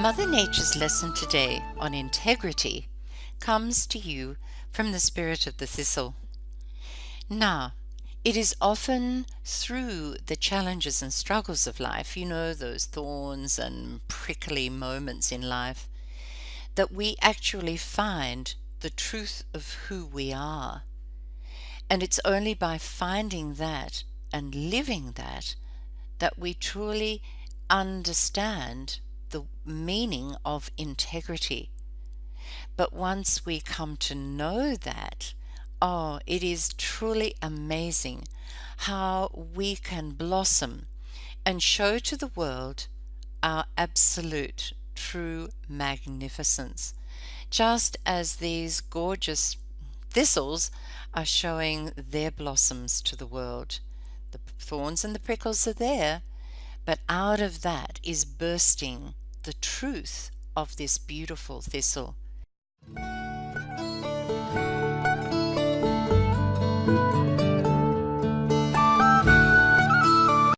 Mother Nature's lesson today on integrity comes to you from the spirit of the thistle. Now, it is often through the challenges and struggles of life, those thorns and prickly moments in life, that we actually find the truth of who we are. And it's only by finding that and living that that we truly understand the meaning of integrity. But once we come to know that, oh, it is truly amazing how we can blossom and show to the world our absolute true magnificence, just as these gorgeous thistles are showing their blossoms to the world. The thorns and the prickles are there, but out of that is bursting the truth of this beautiful thistle.